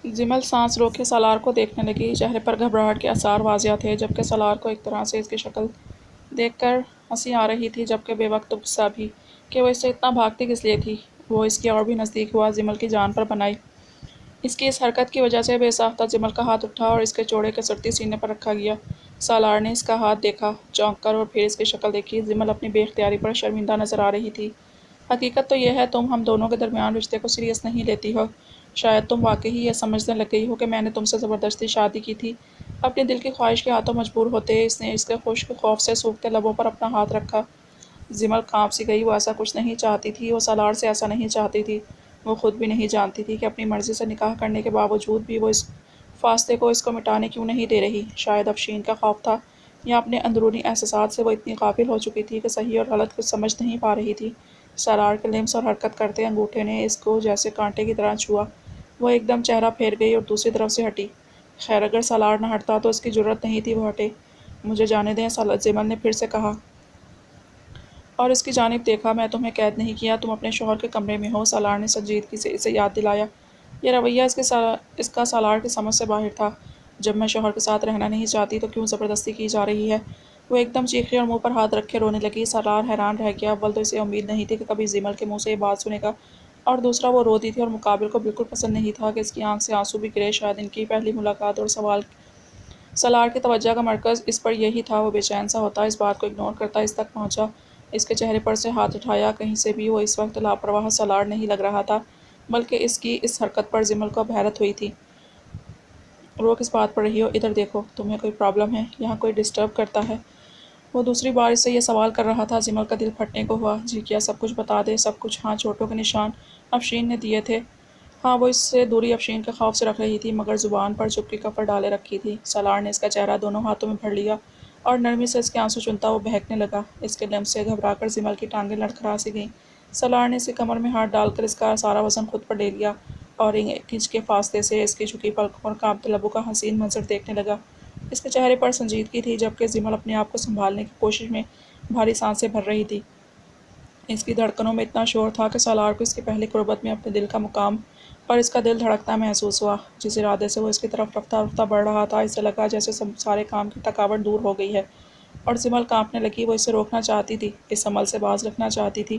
جمل سانس روکے سالار کو دیکھنے لگی۔ چہرے پر گھبراہٹ کے آثار واضح تھے، جبکہ سالار کو ایک طرح سے اس کی شکل دیکھ کر ہنسی آ رہی تھی، جبکہ بے وقت غصہ بھی کہ وہ اس سے اتنا بھاگتی کس لیے تھی۔ وہ اس کی اور بھی نزدیک ہوا، جمل کی جان پر بنائی۔ اس کی اس حرکت کی وجہ سے بے ساختہ جمل کا ہاتھ اٹھا اور اس کے چوڑے کسرتی سینے پر رکھا گیا۔ سالار نے اس کا ہاتھ دیکھا، چونک کر، اور پھر اس کی شکل دیکھی۔ جمل اپنی بے اختیاری پر شرمندہ نظر آ رہی تھی۔ حقیقت تو یہ ہے تم ہم دونوں کے درمیان رشتے کو سیریس نہیں لیتی ہو۔ شاید تم واقعی یہ سمجھنے لگ گئی ہو کہ میں نے تم سے زبردستی شادی کی تھی۔ اپنے دل کی خواہش کے ہاتھوں مجبور ہوتے اس نے اس کے خشک خوف سے سوکھتے لبوں پر اپنا ہاتھ رکھا۔ جمل کانپ سی گئی۔ وہ ایسا کچھ نہیں چاہتی تھی، وہ سالار سے ایسا نہیں چاہتی تھی۔ وہ خود بھی نہیں جانتی تھی کہ اپنی مرضی سے نکاح کرنے کے باوجود بھی وہ اس فاصلے کو اس کو مٹانے کیوں نہیں دے رہی۔ شاید افشین کا خوف تھا، یا اپنے اندرونی احساسات سے وہ اتنی غافل ہو چکی تھی کہ صحیح اور غلط کچھ سمجھ نہیں پا رہی تھی۔ سالار کے لمس اور حرکت کرتے انگوٹھے نے اس کو جیسے کانٹے کی طرح چھوا۔ وہ ایک دم چہرہ پھیر گئی اور دوسری طرف سے ہٹی۔ خیر اگر سالار نہ ہٹتا تو اس کی جرأت نہیں تھی وہ ہٹے۔ مجھے جانے دیں، جمل نے پھر سے کہا، اور اس کی جانب دیکھا۔ میں تمہیں قید نہیں کیا، تم اپنے شوہر کے کمرے میں ہو۔ سالار نے سنجیدگی سے اسے یاد دلایا۔ یہ رویہ اس کا سالار کی سمجھ سے باہر تھا۔ جب میں شوہر کے ساتھ رہنا نہیں چاہتی تو کیوں زبردستی کی جا رہی ہے؟ وہ ایک دم چیخی اور منہ پر ہاتھ رکھے رونے لگی۔ سالار حیران رہ گیا۔ اول تو اسے امید نہیں تھی کہ کبھی جمل کے منہ سے یہ بات سنے گا، اور دوسرا وہ روتی تھی اور مقابل کو بالکل پسند نہیں تھا کہ اس کی آنکھ سے آنسو بھی گرے۔ شاید ان کی پہلی ملاقات اور سالار کی توجہ کا مرکز اس پر یہی تھا۔ وہ بے چین سا ہوتا، اس بات کو اگنور کرتا اس تک پہنچا۔ اس کے چہرے پر سے ہاتھ اٹھایا۔ کہیں سے بھی وہ اس وقت لاپرواہ سالار نہیں لگ رہا تھا، بلکہ اس کی اس حرکت پر جمل کو اب حیرت ہوئی تھی۔ رو کس بات پڑ رہی ہو؟ ادھر دیکھو، تمہیں کوئی پرابلم ہے؟ یہاں کوئی ڈسٹرب کرتا ہے؟ وہ دوسری بار اس سے یہ سوال کر رہا تھا۔ جمل کا دل پھٹنے کو ہوا۔ جی کیا سب کچھ بتا دے، سب کچھ؟ ہاں، چوٹوں کے نشان افشین نے دیے تھے۔ ہاں، وہ اس سے دوری افشین کے خوف سے رکھ رہی تھی، مگر زبان پر چپ کی کفر ڈالے رکھی تھی۔ سالار نے اس کا چہرہ دونوں ہاتھوں میں بھر لیا اور نرمی سے اس کے آنسو چنتا وہ بہکنے لگا۔ اس کے لمس سے گھبرا کر جمل کی ٹانگیں لڑکھڑا سی گئیں۔ سالار نے اس کی کمر میں ہاتھ ڈال کر اس کا سارا وزن خود پر لے لیا اور 1 انچ کے فاصلے سے اس کی جھکی پلکوں اور کانپتے لبوں کا حسین منظر دیکھنے لگا۔ اس کے چہرے پر سنجیدگی تھی، جبکہ جمل اپنے آپ کو سنبھالنے کی کوشش میں بھاری سانسیں بھر رہی تھی۔ اس کی دھڑکنوں میں اتنا شور تھا کہ سالار کو اس کی پہلی قربت میں اپنے دل کا مقام پر اس کا دل دھڑکتا محسوس ہوا۔ جس ارادے سے وہ اس کی طرف رفتہ رفتہ بڑھ رہا تھا، اسے لگا جیسے سارے کام کی تھکاوٹ دور ہو گئی ہے، اور جمل کانپنے لگی۔ وہ اسے روکنا چاہتی تھی، اس عمل سے باز رکھنا چاہتی تھی،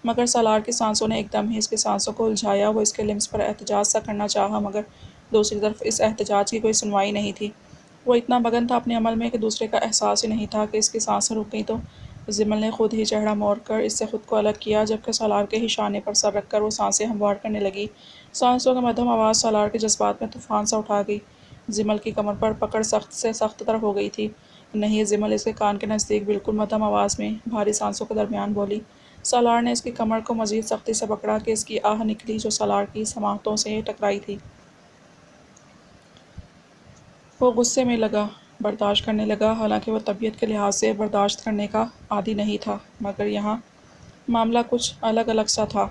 مگر سالار کی سانسوں نے ایک دم ہی اس کی سانسوں کو الجھایا۔ وہ اس کے لمس پر احتجاج سا کرنا چاہا، مگر دوسری طرف اس احتجاج کی کوئی سنوائی نہیں تھی۔ وہ اتنا مگن تھا اپنے عمل میں کہ دوسرے کا احساس ہی نہیں تھا کہ اس کی سانسیں رک گئیں تو جمل نے خود ہی چہرہ موڑ کر اس سے خود کو الگ کیا، جبکہ سالار کے ہی شانے پر سر رکھ کر وہ سانسیں ہموار کرنے لگی۔ سانسوں کی مدھم آواز سالار کے جذبات میں طوفان سا اٹھا گئی۔ جمل کی کمر پر پکڑ سخت سے سخت تر ہو گئی تھی۔ نہیں، جمل اس کے کان کے نزدیک بالکل مدھم آواز میں بھاری سانسوں کے درمیان بولی۔ سالار نے اس کی کمر کو مزید سختی سے پکڑا کہ اس کی آہ نکلی، جو سالار کی سماعتوں سے ٹکرائی تھی۔ وہ غصے میں لگا، برداشت کرنے لگا، حالانکہ وہ طبیعت کے لحاظ سے برداشت کرنے کا عادی نہیں تھا، مگر یہاں معاملہ کچھ الگ سا تھا۔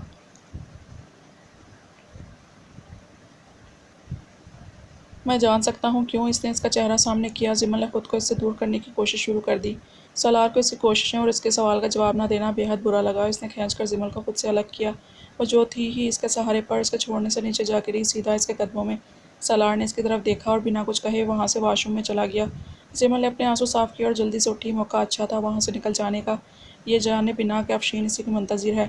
میں جان سکتا ہوں کیوں اس نے اس کا چہرہ سامنے کیا؟ جمل نے خود کو اس سے دور کرنے کی کوشش شروع کر دی۔ سالار کو اس کی کوششیں اور اس کے سوال کا جواب نہ دینا بے حد برا لگا۔ اس نے کھینچ کر جمل کو خود سے الگ کیا۔ وہ جو تھی ہی اس کے سہارے پر اس کے چھوڑنے سے نیچے جا گری، سیدھا اس کے قدموں میں۔ سالار نے اس کی طرف دیکھا اور بنا کچھ کہے وہاں سے واش روم میں چلا گیا۔ جمل نے اپنے آنسو صاف کیے اور جلدی سے اٹھی۔ موقع اچھا تھا وہاں سے نکل جانے کا، یہ جانے بنا کہ افشین اسی کی منتظر ہے۔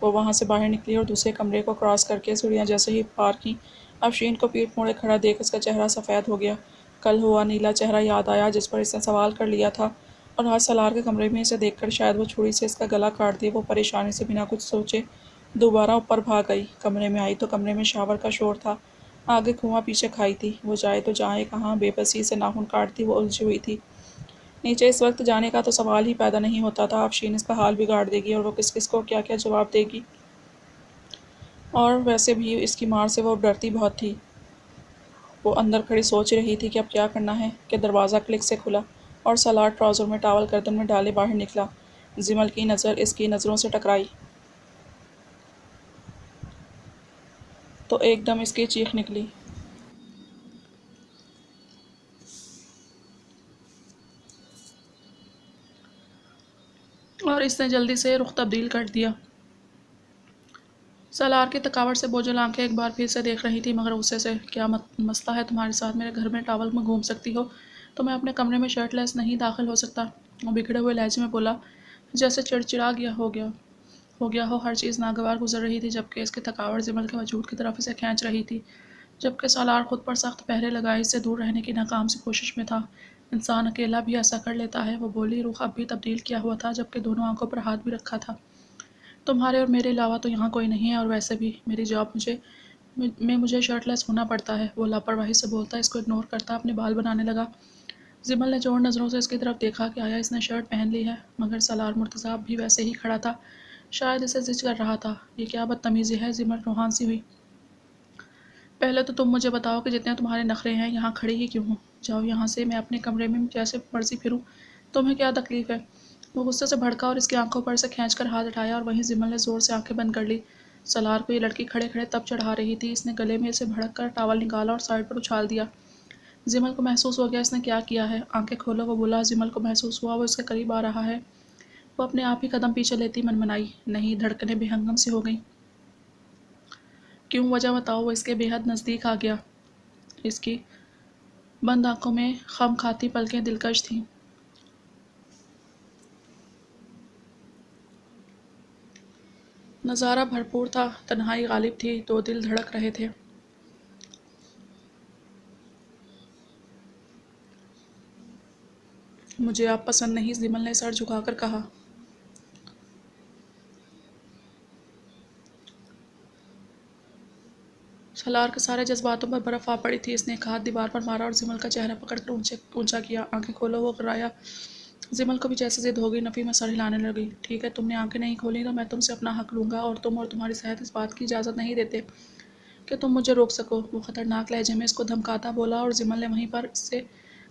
وہ وہاں سے باہر نکلی اور دوسرے کمرے کو کراس کر کے سیڑھیاں جیسے ہی پار کیں، افشین کو پیٹھ موڑے کھڑا دیکھ اس کا چہرہ سفید ہو گیا۔ کل ہوا نیلا چہرہ یاد آیا جس پر اس نے سوال کر لیا تھا، اور آج سالار کے کمرے میں اسے دیکھ کر شاید وہ چھری سے اس کا گلا کاٹ دے۔ وہ پریشانی سے بنا کچھ سوچے دوبارہ اوپر بھاگ گئی۔ کمرے میں آئی تو کمرے میں شاور کا شور تھا، آگے کنواں پیچھے کھائی تھی۔ وہ جائے تو جائے کہاں؟ بے بسی سے ناخن کاٹتی وہ الجھی ہوئی تھی۔ نیچے اس وقت جانے کا تو سوال ہی پیدا نہیں ہوتا تھا۔ افشین اس کا حال بگاڑ دے گی اور وہ کس کو کیا کیا جواب دے گی، اور ویسے بھی اس کی مار سے وہ اب ڈرتی بہت تھی۔ وہ اندر کھڑی سوچ رہی تھی کہ اب کیا کرنا ہے کہ دروازہ کلک سے کھلا اور سالار ٹراؤزر میں ٹاول گردن میں ڈالے باہر نکلا۔ جمل کی نظر اس کی نظروں سے ٹکرائی تو ایک دم اس کی چیخ نکلی۔ اور اس نے جلدی سے رخ تبدیل کر دیا۔ سالار کی تھکاوٹ سے بوجھل آنکھیں ایک بار پھر سے دیکھ رہی تھی مگر غصے سے۔ کیا مسئلہ ہے تمہارے ساتھ؟ میرے گھر میں ٹاول میں گھوم سکتی ہو تو میں اپنے کمرے میں شرٹ لیس نہیں داخل ہو سکتا؟ وہ بگڑے ہوئے لہجے میں بولا، جیسے چڑچڑا ہو گیا ہو۔ ہر چیز ناگوار گزر رہی تھی جبکہ اس کی تھکاوٹ جمل کے وجود کی طرف اسے کھینچ رہی تھی، جبکہ سالار خود پر سخت پہرے لگائے اس سے دور رہنے کی ناکام سی کوشش میں تھا۔ انسان اکیلا بھی ایسا کر لیتا ہے، وہ بولی۔ رخ اب بھی تبدیل کیا ہوا تھا جبکہ دونوں آنکھوں پر ہاتھ بھی رکھا تھا۔ تمہارے اور میرے علاوہ تو یہاں کوئی نہیں ہے، اور ویسے بھی میری جاب مجھے شرٹ لیس ہونا پڑتا ہے۔ وہ لاپرواہی سے بولتا اس کو اگنور کرتا اپنے بال بنانے لگا۔ جمل نے جوڑ نظروں سے اس کی طرف دیکھا کہ آیا اس نے شرٹ پہن لی ہے، مگر سالار مرتضیٰ اب بھی ویسے ہی کھڑا تھا، شاید اسے زج کر رہا تھا۔ یہ کیا بدتمیزی ہے؟ جمل روحان سی ہوئی۔ پہلے تو تم مجھے بتاؤ کہ جتنے تمہارے نخرے ہیں یہاں کھڑی ہی کیوں ہوں؟ جاؤ یہاں سے، میں اپنے کمرے میں جیسے مرضی پھروں، تمہیں کیا تکلیف ہے؟ وہ غصے سے بھڑکا اور اس کی آنکھوں پر سے کھینچ کر ہاتھ اٹھایا، اور وہیں جمل نے زور سے آنکھیں بند کر لی۔ سالار کو یہ لڑکی کھڑے کھڑے تب چڑھا رہی تھی۔ اس نے گلے میں سے بھڑک کر ٹاول نکالا اور سائڈ پر اچھال دیا۔ جمل کو محسوس ہو گیا اس نے کیا کیا ہے۔ آنکھیں کھولو، وہ بولا۔ جمل کو محسوس ہوا وہ اس کے قریب آ رہا ہے۔ وہ اپنے آپ ہی قدم پیچھے لیتی منمنائی، نہیں، دھڑکنیں بے ہنگم سی ہو گئیں۔ کیوں؟ وجہ بتاؤ۔ وہ اس کے بے حد نزدیک آ گیا۔ اس کی بند آنکھوں میں خم کھاتی پلکیں دلکش تھیں۔ نظارہ بھرپور تھا، تنہائی غالب تھی، دو دل دھڑک رہے تھے۔ مجھے آپ پسند نہیں، جمل نے سر جھکا کر کہا۔ سالار کے سارے جذباتوں پر برف آ پڑی تھی۔ اس نے ایک ہاتھ دیوار پر مارا اور جمل کا چہرہ پکڑ کر اونچا کیا۔ آنکھیں کھولو، وہ گرایا۔ جمل کو بھی جیسے ضد ہو گئی، نفی میں سر ہلانے لگی۔ ٹھیک ہے، تم نے آنکھیں نہیں کھولی تو میں تم سے اپنا حق لوں گا، اور تم اور تمہاری صحت اس بات کی اجازت نہیں دیتے کہ تم مجھے روک سکو۔ وہ خطرناک لہجے میں اس کو دھمکاتا بولا، اور جمل نے وہیں پر اس سے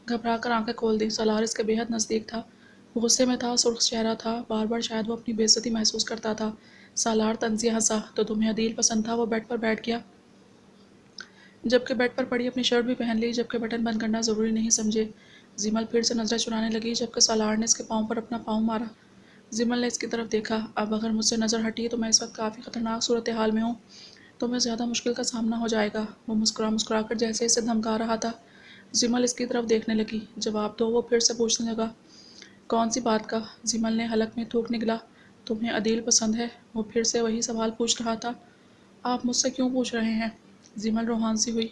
گھبرا کر آنکھیں کھول دی۔ سالار اس کے بے حد نزدیک تھا، وہ غصے میں تھا، سرخ چہرہ تھا، بار بار شاید وہ اپنی بے عزتی محسوس کرتا تھا۔ سالار طنزیہ ہنسا۔ تو تمہیں عدیل پسند تھا؟ وہ بیڈ پر بیٹھ گیا، جبکہ بیڈ پر پڑی اپنی شرٹ بھی پہن لی، جبکہ بٹن بند کرنا ضروری نہیں سمجھے۔ جمل پھر سے نظریں چرانے لگی، جبکہ سالار نے اس کے پاؤں پر اپنا پاؤں مارا۔ جمل نے اس کی طرف دیکھا۔ اب اگر مجھ سے نظر ہٹی تو میں اس وقت کافی خطرناک صورتحال میں ہوں، تمہیں زیادہ مشکل کا سامنا ہو جائے گا۔ وہ مسکرا کر جیسے اسے دھمکا رہا تھا۔ جمل اس کی طرف دیکھنے لگی۔ جواب دو، وہ پھر سے پوچھنے لگا۔ کون سی بات کا؟ جمل نے حلق میں تھوک نگلا۔ تمہیں عدیل پسند ہے؟ وہ پھر سے وہی سوال پوچھ رہا تھا۔ آپ مجھ سے کیوں پوچھ رہے ہیں؟ جمل روحان سی ہوئی۔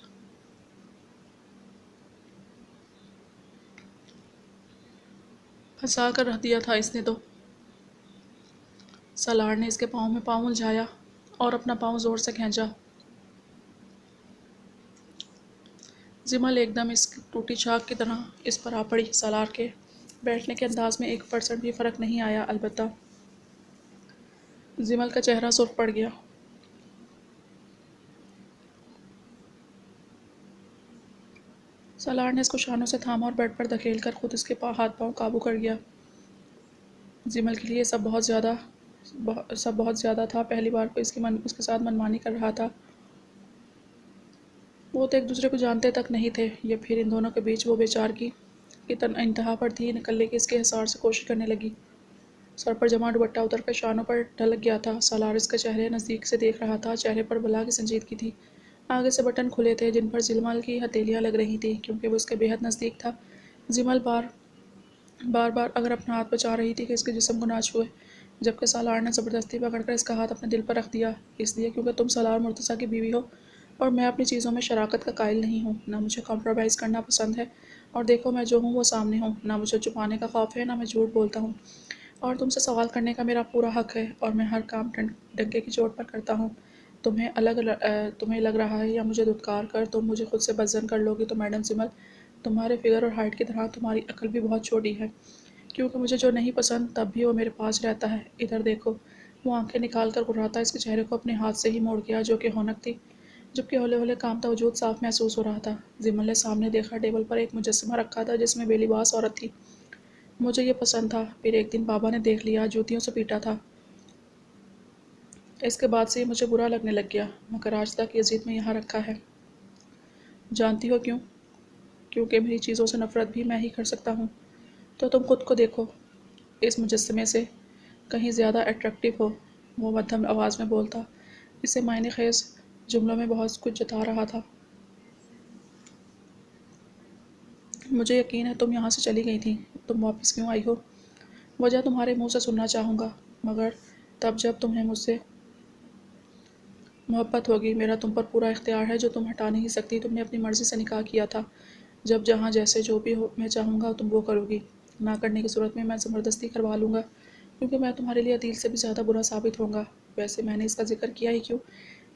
پھنسا کر رکھ دیا تھا اس نے تو۔ سالار نے اس کے پاؤں میں پاؤں الجھایا اور اپنا پاؤں زور سے کھینچا۔ جمل ایک دم اس ٹوٹی چاک کی طرح اس پر آ پڑی۔ سالار کے بیٹھنے کے انداز میں 1% بھی فرق نہیں آیا، البتہ جمل کا چہرہ سرخ پڑ گیا۔ سالار نے اس کو شانوں سے تھاما اور بیڈ پر دھکیل کر خود اس کے ہاتھ پاؤں قابو کر گیا۔ جمل کے لیے یہ سب بہت زیادہ تھا۔ پہلی بار کوئی اس کے ساتھ منمانی کر رہا تھا۔ وہ تو ایک دوسرے کو جانتے تک نہیں تھے۔ یہ پھر ان دونوں کے بیچ وہ بیچارگی کی انتہا پر تھی۔ نکلنے کی اس کے حصار سے کوشش کرنے لگی۔ سر پر جمع دوپٹہ اتر کر شانوں پر ڈھلک گیا تھا۔ سالار اس کا چہرے نزدیک سے دیکھ رہا تھا۔ چہرے پر بلا کی سنجیدگی تھی۔ آگے سے بٹن کھلے تھے جن پر جمل کی ہتھیلیاں لگ رہی تھیں، کیونکہ وہ اس کے بے حد نزدیک تھا۔ جمل بار بار اگر اپنا ہاتھ بچا رہی تھی کہ اس کے جسم کو نہ چھوئے، جبکہ سالار نے زبردستی پکڑ کر اس کا ہاتھ اپنے دل پر رکھ دیا۔ اس لیے کیونکہ تم سالار مرتضیٰ کی بیوی ہو اور میں اپنی چیزوں میں شراکت کا قائل نہیں ہوں۔ نہ مجھے کمپرومائز کرنا پسند ہے، اور دیکھو میں جو ہوں وہ سامنے ہوں۔ نہ مجھے چھپانے کا خوف ہے، نہ میں جھوٹ بولتا ہوں، اور تم سے سوال کرنے کا میرا پورا حق ہے، اور میں ہر کام ڈنکے کی چوٹ پر کرتا ہوں۔ تمہیں لگ رہا ہے یا مجھے دھتکار کر تم مجھے خود سے بدظن کر لو گی تو میڈم جمل، تمہارے فگر اور ہائٹ کی طرح تمہاری عقل بھی بہت چھوٹی ہے، کیونکہ مجھے جو نہیں پسند تب بھی وہ میرے پاس رہتا ہے۔ ادھر دیکھو۔ وہ آنکھیں نکال کر گھراتا اس کے چہرے کو اپنے ہاتھ سے ہی موڑ گیا، جو کہ ہونک تھی، جبکہ ہولے ہولے کامتا وجود صاف محسوس ہو رہا تھا۔ جمل نے سامنے دیکھا، ٹیبل پر ایک مجسمہ رکھا تھا جس میں بے لباس عورت تھی۔ مجھے یہ پسند تھا، پھر ایک دن بابا نے دیکھ لیا، جوتیوں سے پیٹا تھا۔ اس کے بعد سے یہ مجھے برا لگنے لگ گیا، مگر آج تک یہ ضد میں یہاں رکھا ہے۔ جانتی ہو کیوں؟ کیونکہ میری چیزوں سے نفرت بھی میں ہی کر سکتا ہوں۔ تو تم خود کو دیکھو، اس مجسمے سے کہیں زیادہ اٹریکٹیو ہو۔ وہ مدھم آواز میں بولتا، اسے معنی خیز جملوں میں بہت کچھ جتا رہا تھا۔ مجھے یقین ہے تم یہاں سے چلی گئی تھی، تم واپس کیوں آئی ہو؟ وجہ تمہارے منہ سے سننا چاہوں گا، مگر تب جب تمہیں مجھ سے محبت ہوگی۔ میرا تم پر پورا اختیار ہے جو تم ہٹا نہیں سکتی۔ تم نے اپنی مرضی سے نکاح کیا تھا، جب جہاں جیسے جو بھی میں چاہوں گا تم وہ کرو گی۔ نہ کرنے کی صورت میں زبردستی کروا لوں گا، کیونکہ میں تمہارے لیے عدیل سے بھی زیادہ برا ثابت ہوں گا۔ ویسے میں نے اس کا ذکر کیا ہی کیوں؟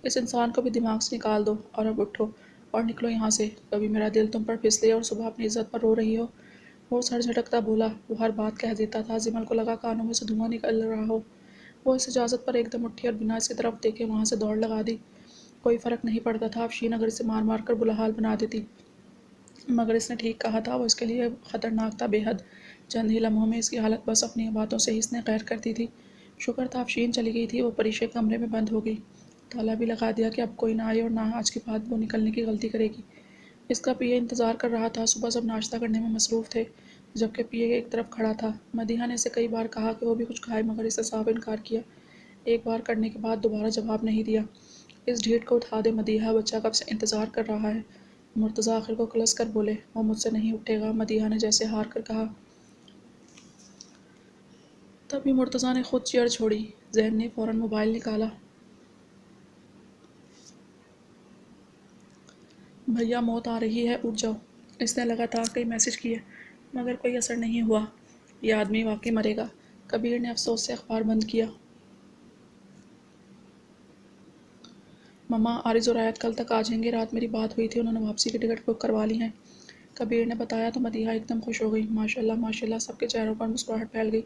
اس انسان کو بھی دماغ سے نکال دو اور اب اٹھو اور نکلو یہاں سے۔ کبھی میرا دل تم پر پھسلے اور صبح اپنی عزت پر رو رہی ہو۔ وہ سر جھٹکتا بولا۔ وہ ہر بات کہہ دیتا تھا، زمل کو لگا کانوں میں سے دھواں نکل رہا ہو۔ وہ اس اجازت پر ایک دم اٹھی اور بنا اس کی طرف دیکھے وہاں سے دوڑ لگا دی۔ کوئی فرق نہیں پڑتا تھا، افشین اگر اسے مار مار کر بلحال بنا دیتی، مگر اس نے ٹھیک کہا تھا، وہ اس کے لیے خطرناک تھا بے حد۔ چند ہی لمحوں میں اس کی حالت بس اپنی باتوں سے ہی اس نے غیر کر دی تھی۔ شکر تھا افشین چلی گئی تھی۔ وہ پریشے کمرے میں بند ہو گئی، تالا بھی لگا دیا کہ اب کوئی نہ آئے اور نہ آج کے بعد وہ نکلنے کی غلطی کرے گی۔ اس کا پی اے انتظار کر رہا تھا۔ صبح سب ناشتہ کرنے میں مصروف تھے، جبکہ پی اے ایک طرف کھڑا تھا۔ مدیحہ نے اسے کئی بار کہا کہ وہ بھی کچھ کھائے، مگر اسے صاف انکار کیا۔ ایک بار کرنے کے بعد دوبارہ جواب نہیں دیا۔ اس ڈھیٹ کو اٹھا دے مدیحہ، بچہ کب سے انتظار کر رہا ہے۔ مرتضیٰ آخر کو کلس کر بولے، وہ مجھ سے نہیں اٹھے گا، مدیحہ نے جیسے ہار کر کہا۔ تبھی مرتضیٰ نے خود چیئر چھوڑی۔ ذہن نے فوراً موبائل نکالا۔ بھیا موت آ رہی ہے، اٹھ جاؤ۔ اس نے لگاتار کئی میسج کیے، مگر کوئی اثر نہیں ہوا۔ یہ آدمی واقعی مرے گا۔ کبیر نے افسوس سے اخبار بند کیا۔ مما، عارض اور آیت کل تک آ جائیں گے، رات میری بات ہوئی تھی، انہوں نے واپسی کی ٹکٹ بک کروا لی ہیں۔ کبیر نے بتایا تو مدیحہ ایک دم خوش ہو گئی۔ ماشاءاللہ ماشاءاللہ، سب کے چہروں پر مسکراہٹ پھیل گئی،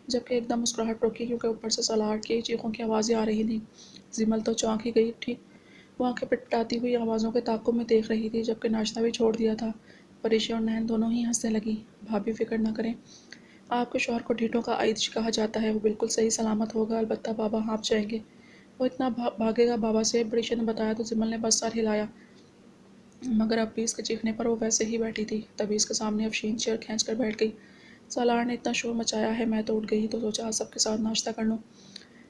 جبکہ ایک دم مسکراہٹ رکی کیونکہ اوپر سے سالار کی چیخوں کی آوازیں آ رہی تھیں۔ زمل تو چونک ہی گئی تھی، وہ آنکھیں پٹپٹاتی ہوئی آوازوں کے تعاقب میں دیکھ رہی تھی، جبکہ ناشتہ بھی چھوڑ دیا تھا۔ پریشی اور نین دونوں ہی ہنسنے لگیں۔ بھابھی فکر نہ کریں، آپ کے شوہر کو ڈھیٹوں کا عائد کہا جاتا ہے، وہ بالکل صحیح سلامت ہوگا، البتہ بابا ہانپ جائیں گے، وہ اتنا بھاگے گا بابا سے۔ بڑیشے نے بتایا تو زمل نے بس سر ہلایا، مگر اب بھی اس کے چیخنے پر وہ ویسے ہی بیٹھی تھی۔ تبھی اس کے سامنے افشین چیئر کھینچ کر بیٹھ گئی۔ سالار نے اتنا شور مچایا ہے، میں تو اٹھ گئی تو سوچا آج سب کے ساتھ ناشتہ کر لوں۔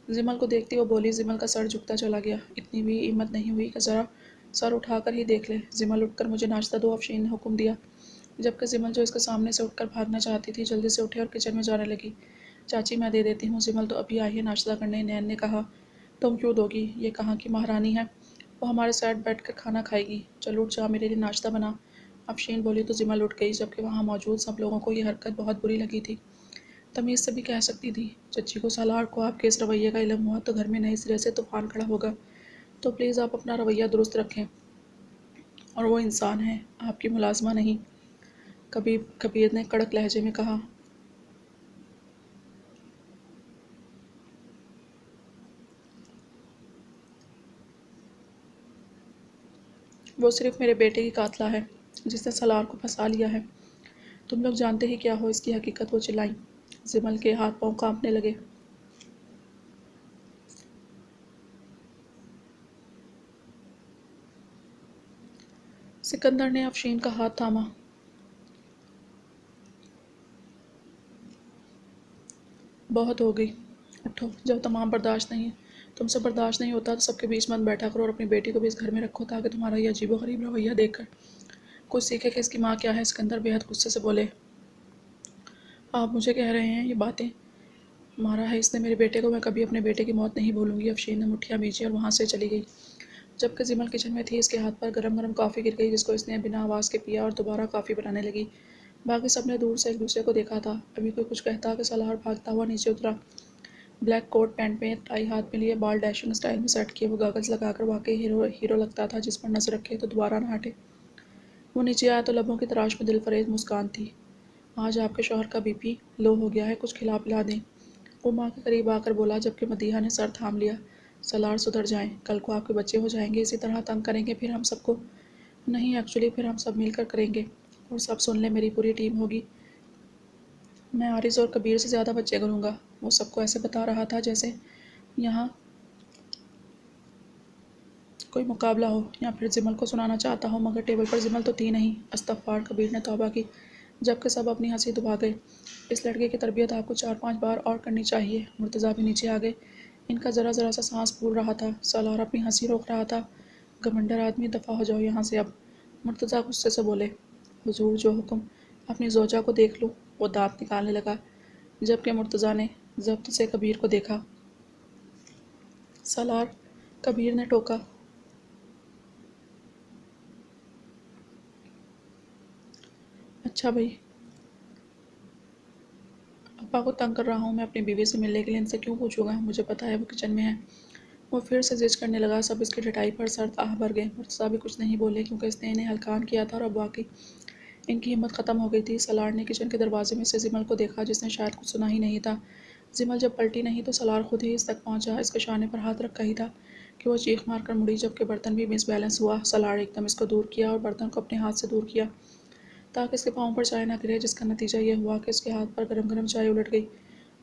زمل کو دیکھتی وہ بولی۔ زمل کا سر جھکتا چلا گیا۔ اتنی بھی ہمت نہیں ہوئی کہ ذرا سر اٹھا کر ہی دیکھ لے۔ زمل اٹھ کر مجھے ناشتہ دو، افشین نے حکم دیا، جبکہ زمل جو اس کے سامنے سے اٹھ کر بھاگنا چاہتی تھی جلدی سے اٹھی اور کچن میں جانے لگی۔ چاچی میں دے دیتی ہوں، زمل تو ابھی آئی ہے ناشتہ کرنے، نین نے کہا۔ تم کیوں دو گی، یہ کہاں کی مہارانی ہے، وہ ہمارے ساتھ بیٹھ کر کھانا کھائے گی۔ چل اٹھ جا، میرے لیے ناشتہ بنا، افشین بولی تو زمل اٹھ گئی، جبکہ وہاں موجود سب لوگوں کو یہ حرکت بہت بری لگی تھی۔ تمیز سے بھی کہہ سکتی تھی، چچی کو سالار کو آپ کے اس رویے کا علم ہوا تو گھر میں نئے سرے سے طوفان کھڑا ہوگا، تو پلیز آپ اپنا رویہ درست رکھیں، اور وہ انسان ہے، آپ کی ملازمہ نہیں، کبیر نے کڑک لہجے میں کہا۔ وہ صرف میرے بیٹے کی قاتلہ ہے، جس نے سالار کو پھنسا لیا ہے۔ تم لوگ جانتے ہی کیا ہو اس کی حقیقت، وہ چلائیں۔ زمل کے ہاتھ پاؤں کانپنے لگے۔ سکندر نے افشین کا ہاتھ تھاما۔ بہت ہو گئی، اٹھو، جب تمام برداشت نہیں تم سے برداشت نہیں ہوتا تو سب کے بیچ مت بیٹھا کرو اور اپنی بیٹی کو بھی اس گھر میں رکھو تاکہ تمہارا یہ عجیب و غریب رویہ دیکھ کر کچھ سیکھے کہ اس کی ماں کیا ہے۔ سکندر بے حد غصے سے بولے، آپ مجھے کہہ رہے ہیں یہ باتیں؟ مارا ہے اس نے میرے بیٹے کو، میں کبھی اپنے بیٹے کی موت نہیں بھولوں گی۔ افشین نے مٹھیاں بھیجی اور وہاں سے چلی گئی، جبکہ زمل کچن میں تھی۔ اس کے ہاتھ پر گرم گرم کافی گر گئی، جس کو اس نے بنا آواز کے پیا اور دوبارہ کافی بنانے لگی۔ باقی سب نے دور سے ایک دوسرے کو دیکھا تھا۔ ابھی کوئی کچھ کہتا کہ سالار بھاگتا ہوا نیچے اترا، بلیک کوٹ پینٹ میں، ٹائی ہاتھ میں لیے، بال ڈیشنگ سٹائل میں سیٹ کیے، وہ گاگلز لگا کر واقعی ہیرو لگتا تھا، جس پر نظر رکھے تو دوبارہ نہ ہٹے۔ وہ نیچے آیا تو لبوں کی تراش میں دل فریز مسکان تھی۔ آج آپ کے شوہر کا بی پی لو ہو گیا ہے، کچھ کھلا پلا دیں، وہ ماں کے قریب آ کر بولا، جبکہ مدیحہ نے سر تھام لیا۔ سالار سدھر جائیں، کل کو آپ کے بچے ہو جائیں گے، اسی طرح تنگ کریں گے پھر ہم سب کو۔ نہیں، ایکچولی پھر ہم سب مل کر کریں گے، اور سب سن لیں، میری پوری ٹیم ہوگی، میں عارض اور کبیر سے زیادہ بچے کروں گا۔ وہ سب کو ایسے بتا رہا تھا جیسے یہاں کوئی مقابلہ ہو یا پھر زمل کو سنانا چاہتا ہو، مگر ٹیبل پر زمل تو تھی نہیں۔ استغفار، کبیر نے توبہ کی، جبکہ سب اپنی ہنسی دبا گئے۔ اس لڑکے کی تربیت آپ کو 4-5 بار اور کرنی چاہیے۔ مرتضیٰ بھی نیچے آ گئے۔ ان کا ذرا ذرا سا سانس پھول رہا تھا۔ سالار اپنی ہنسی روک رہا تھا۔ گھمنڈر آدمی، دفع ہو جاؤ یہاں سے اب، مرتضیٰ غصے سے بولے۔ حضور جو حکم، اپنی زوجہ کو دیکھ لو۔ وہ دانت نکالنے لگا، جبکہ مرتضیٰ نے ضبط سے کبیر کو دیکھا۔ سالار، کبیر نے ٹوکا۔ اچھا بھئی، ابا کو تنگ کر رہا ہوں میں اپنی بیوی سے ملنے کے لیے، ان سے کیوں پوچھوں گا؟ مجھے پتا ہے وہ کچن میں ہے۔ وہ پھر سے زج کرنے لگا۔ سب اس کی ڈٹائی پر سرد آہ بھر گئے۔ مرتضیٰ بھی کچھ نہیں بولے کیونکہ اس نے انہیں ہلکان کیا تھا اور اب واقعی ان کی ہمت ختم ہو گئی تھی۔ سالار نے کچن کے دروازے میں سے زمل کو دیکھا، جس نے شاید کچھ سنا ہی نہیں تھا۔ زمل جب پلٹی نہیں تو سالار خود ہی اس تک پہنچا۔ اس کے شانے پر ہاتھ رکھا ہی تھا کہ وہ چیخ مار کر مڑی، جبکہ برتن بھی مس بیلنس ہوا۔ سالار ایک دم اس کو دور کیا اور برتن کو اپنے ہاتھ سے دور کیا تاکہ اس کے پاؤں پر چائے نہ گرے، جس کا نتیجہ یہ ہوا کہ اس کے ہاتھ پر گرم گرم چائے الٹ گئی۔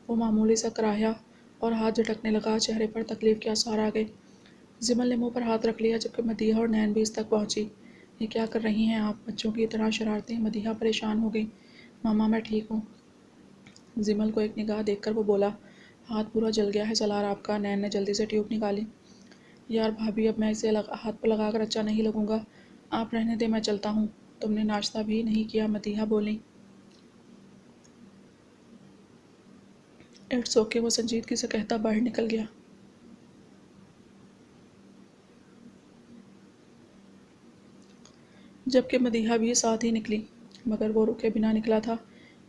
وہ معمولی سا کراہیا اور ہاتھ جھٹکنے لگا۔ چہرے پر تکلیف کے آثار آ گئے۔ زمل نے منہ پر ہاتھ رکھ لیا، جبکہ مدیحہ اور نین بھی اس تک پہنچی۔ یہ کیا کر رہی ہیں آپ؟ بچوں کی طرح شرارتیں؟ مدیحہ پریشان ہو گئی۔ ماما میں ٹھیک ہوں۔ زمل کو ایک نگاہ دیکھ کر وہ بولا، ہاتھ پورا جل گیا ہے سالار آپ کا۔ نین نے جلدی سے ٹیوب نکالی۔ یار بھابھی، اب میں اسے ہاتھ پہ لگا کر اچھا نہیں لگوں گا، آپ رہنے دیں، میں چلتا ہوں۔ تم نے ناشتہ بھی نہیں کیا؟ مدیحہ بولی۔ اٹس اوکے، وہ سنجیدگی سے کہتا باہر نکل گیا۔ جبکہ مدیحہ بھی ساتھ ہی نکلی، مگر وہ رکے بنا نکلا تھا۔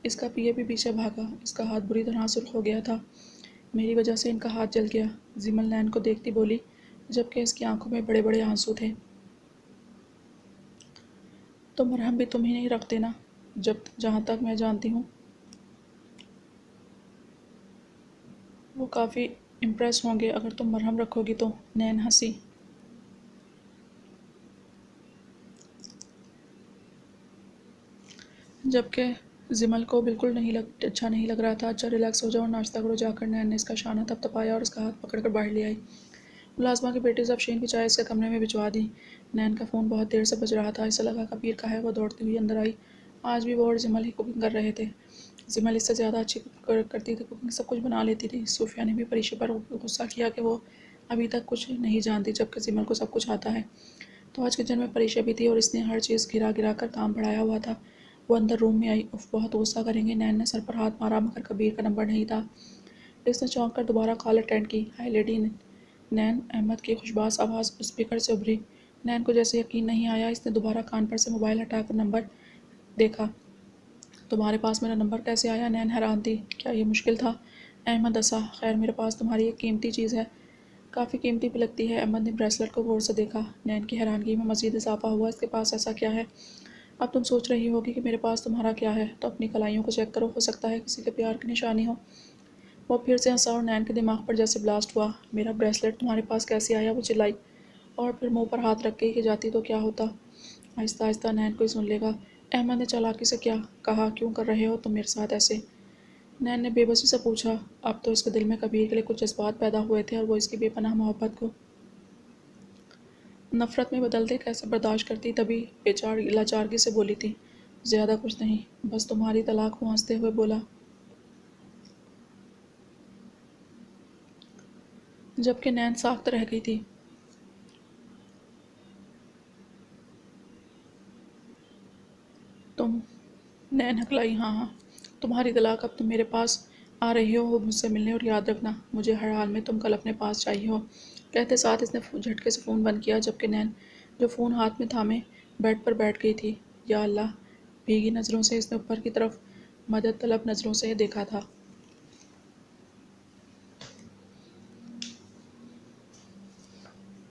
اس کا پی اے بھی پیچھے بھاگا۔ اس کا ہاتھ بری طرح سرخ ہو گیا تھا۔ میری وجہ سے ان کا ہاتھ جل گیا، زمل نین کو دیکھتی بولی، جبکہ اس کی آنکھوں میں بڑے بڑے آنسو تھے۔ تو مرہم بھی تم ہی نہیں رکھتے نا؟ جہاں تک میں جانتی ہوں۔ وہ کافی امپریس ہوں گے اگر تم مرہم رکھو گی تو۔ نین ہنسی۔ جبکہ زمل کو بالکل اچھا نہیں لگ رہا تھا۔ اچھا ریلیکس ہو جاؤ اور ناشتہ کرو جا کر۔ نین نے اس کا شانہ تھپ تھپایا اور اس کا ہاتھ پکڑ کر باہر لے آئی۔ ملازمہ کی بیٹی زفشین کی چائے اس کے کمرے میں بھجوا دی۔ نین کا فون بہت دیر سے بج رہا تھا۔ اسے لگا کبیر کا ہے۔ وہ دوڑتی ہوئی اندر آئی۔ آج بھی وہ اور زمل ہی کوکنگ کر رہے تھے۔ زمل اس سے زیادہ اچھی کرتی تھی کوکنگ، سب کچھ بنا لیتی تھی۔ صوفیہ نے بھی پریشی پر غصہ کیا کہ وہ ابھی تک کچھ نہیں جانتی، جبکہ زمل کو سب کچھ آتا ہے۔ تو آج کچن میں پریشا بھی تھی اور اس نے ہر چیز گرا گرا کر کام بڑھایا ہوا تھا۔ وہ اندر روم میں آئی۔ اف، بہت غصہ کریں گے۔ نین نے سر پر ہاتھ مارا، مگر کبیر کا نمبر نہیں تھا۔ اس نے چونک کر دوبارہ کال اٹینڈ کی۔ ہائی لیڈی نین، احمد کی خوشباش آواز اسپیکر سے ابھری۔ نین کو جیسے یقین نہیں آیا۔ اس نے دوبارہ کان پر سے موبائل ہٹا کر نمبر دیکھا۔ تمہارے پاس میرا نمبر کیسے آیا؟ نین حیران تھی۔ کیا یہ مشکل تھا؟ احمد ہنسا۔ خیر، میرے پاس تمہاری ایک قیمتی چیز ہے، کافی قیمتی بھی لگتی ہے۔ احمد نے بریسلٹ کو غور سے دیکھا۔ نین کی حیرانگی میں مزید اضافہ ہوا۔ اس کے پاس ایسا کیا ہے؟ اب تم سوچ رہی ہوگی کہ میرے پاس تمہارا کیا ہے، تو اپنی کلائیوں کو چیک کرو، ہو سکتا ہے کسی کے پیار کی نشانی ہو۔ وہ پھر سے ہنسا اور نین کے دماغ پر جیسے بلاسٹ ہوا۔ میرا بریسلٹ تمہارے پاس کیسے آیا؟ وہ چلائی اور پھر منہ پر ہاتھ رکھ گئی کہ جاتی تو کیا ہوتا، آہستہ آہستہ نین کوئی سن لے گا۔ احمد نے چالاکی سے کہا، کیوں کر رہے ہو تم میرے ساتھ ایسے؟ نین نے بے بسی سے پوچھا۔ اب تو اس کے دل میں کبیر کے لیے کچھ جذبات پیدا ہوئے تھے اور وہ اس کی بے پناہ محبت کو نفرت میں بدل دے کیسے برداشت کرتی؟ تبھی لاچارگی سے بولی تھی، زیادہ کچھ نہیں، بس تمہاری طلاق۔ وہ ہنستے ہوئے بولا، جبکہ نین ساکت رہ گئی تھی۔ تم؟ نین ہکلائی، ہاں ہاں، تمہاری طلاق۔ اب تم میرے پاس آ رہی ہو مجھ سے ملنے، اور یاد رکھنا مجھے ہر حال میں تم کل اپنے پاس چاہیے ہو۔ کہتے ساتھ اس نے جھٹکے سے فون بند کیا، جبکہ نین جو فون ہاتھ میں تھامے بیڈ پر بیٹھ گئی تھی۔ یا اللہ، بھیگی نظروں سے اس نے اوپر کی طرف مدد طلب نظروں سے دیکھا تھا۔